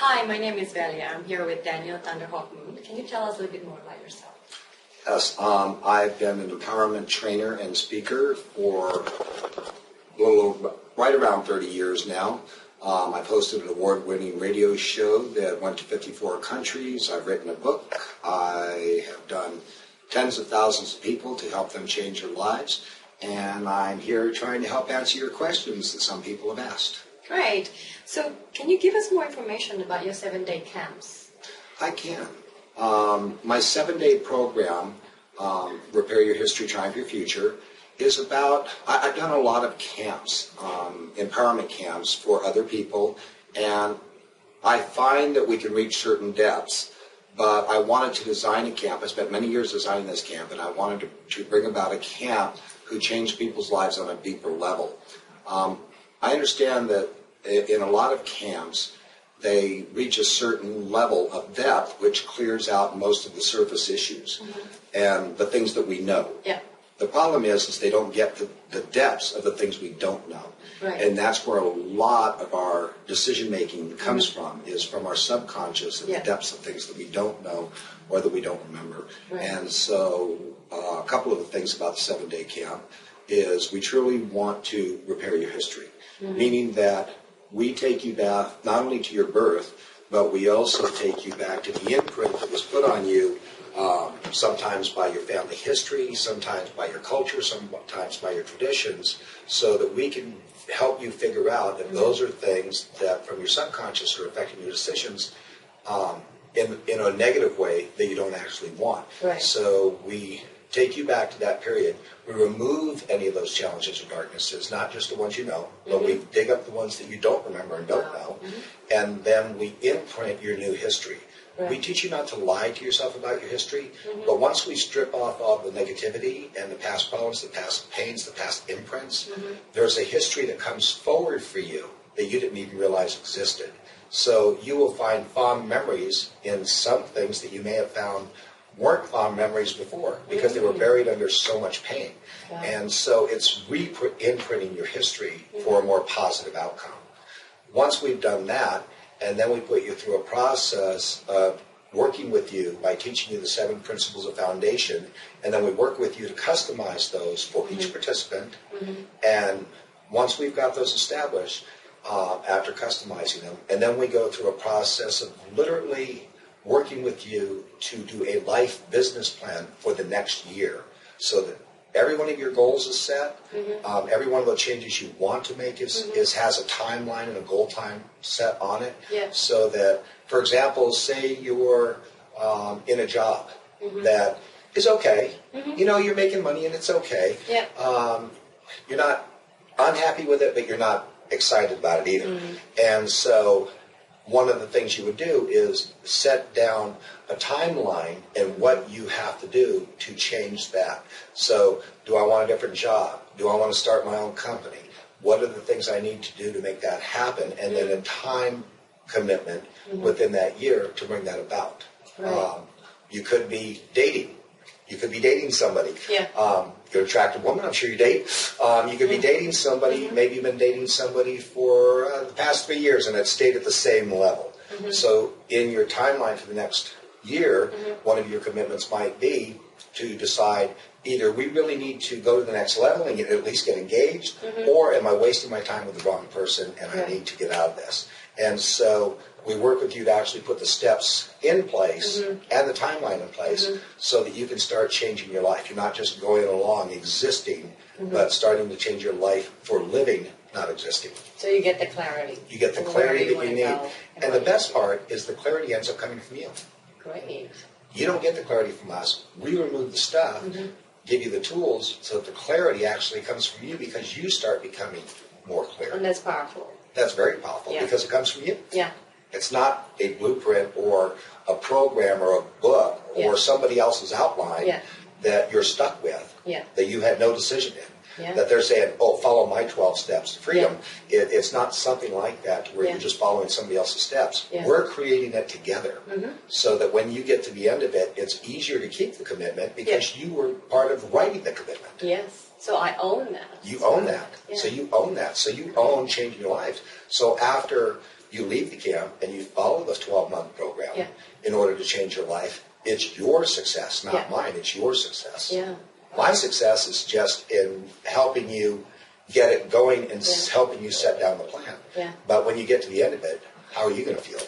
Hi, my name is Velia. I'm here with Daniel Thunderhawk Moon. Can you tell us a little bit more about yourself? Yes, I've been an empowerment trainer and speaker for right around 30 years now. I've hosted an award-winning radio show that went to 54 countries. I've written a book. I have done tens of thousands of people to help them change their lives. And I'm here trying to help answer your questions that some people have asked. Great. So can you give us more information about your 7-day camps? I can. My 7-day program, Repair Your History, Triumph Your Future, is about, I've done a lot of camps, empowerment camps for other people, and I find that we can reach certain depths, but I wanted to design a camp. I spent many years designing this camp, and I wanted to bring about a camp who changed people's lives on a deeper level. I understand that in a lot of camps, they reach a certain level of depth, which clears out most of the surface issues and the things that we know. Yeah. The problem is they don't get the depths of the things we don't know. Right. And that's where a lot of our decision-making comes from, is from our subconscious and the depths of things that we don't know or that we don't remember. Right. And so a couple of the things about the 7-day camp is we truly want to repair your history, meaning that we take you back not only to your birth, but we also take you back to the imprint that was put on you, sometimes by your family history, sometimes by your culture, sometimes by your traditions, so that we can help you figure out that those are things that from your subconscious are affecting your decisions in a negative way that you don't actually want. Right. So we take you back to that period. We remove any of those challenges or darknesses, not just the ones you know, but we dig up the ones that you don't remember and don't know, and then we imprint your new history. Right. We teach you not to lie to yourself about your history, but once we strip off all the negativity and the past problems, the past pains, the past imprints, there's a history that comes forward for you that you didn't even realize existed. So you will find fond memories in some things that you may have found weren't fond memories before because they were buried under so much pain. Wow. And so it's re-imprinting your history for a more positive outcome. Once we've done that, and then we put you through a process of working with you by teaching you the 7 principles of foundation, and then we work with you to customize those for each participant. And once we've got those established, after customizing them, and then we go through a process of literally working with you to do a life business plan for the next year, so that every one of your goals is set. Every one of the changes you want to make has a timeline and a goal time set on it. Yeah. So that, for example, say you're in a job that is okay. You know, you're making money and it's okay. Yeah. You're not unhappy with it, but you're not excited about it either. And so one of the things you would do is set down a timeline and what you have to do to change that. So, do I want a different job? Do I want to start my own company? What are the things I need to do to make that happen? And then a time commitment within that year to bring that about. Right. You could be dating. You could be dating somebody. Yeah. You're an attractive woman, I'm sure you date. You could be dating somebody, maybe you've been dating somebody for the past 3 years and it stayed at the same level. So in your timeline for the next year, one of your commitments might be to decide either we really need to go to the next level and at least get engaged, or am I wasting my time with the wrong person and I need to get out of this. And so we work with you to actually put the steps in place and the timeline in place so that you can start changing your life. You're not just going along existing, but starting to change your life for living, not existing. So you get the clarity. You get the clarity that you need. And the best part is the clarity ends up coming from you. Great. You don't get the clarity from us. We remove the stuff, give you the tools, so that the clarity actually comes from you because you start becoming more clear. And that's powerful. That's very powerful because it comes from you. Yeah. It's not a blueprint or a program or a book or somebody else's outline that you're stuck with, that you had no decision in, that they're saying, oh, follow my 12 steps to freedom. It's not something like that where you're just following somebody else's steps. We're creating it together so that when you get to the end of it, it's easier to keep the commitment because you were part of writing the commitment. Yes. So I own that. You own that. So you own that. So you own changing your life. So after you leave the camp and you follow the 12-month program Yeah. in order to change your life, it's your success, not Yeah. mine. It's your success. Yeah. My success is just in helping you get it going and Yeah. helping you set down the plan. Yeah. But when you get to the end of it, how are you going to feel?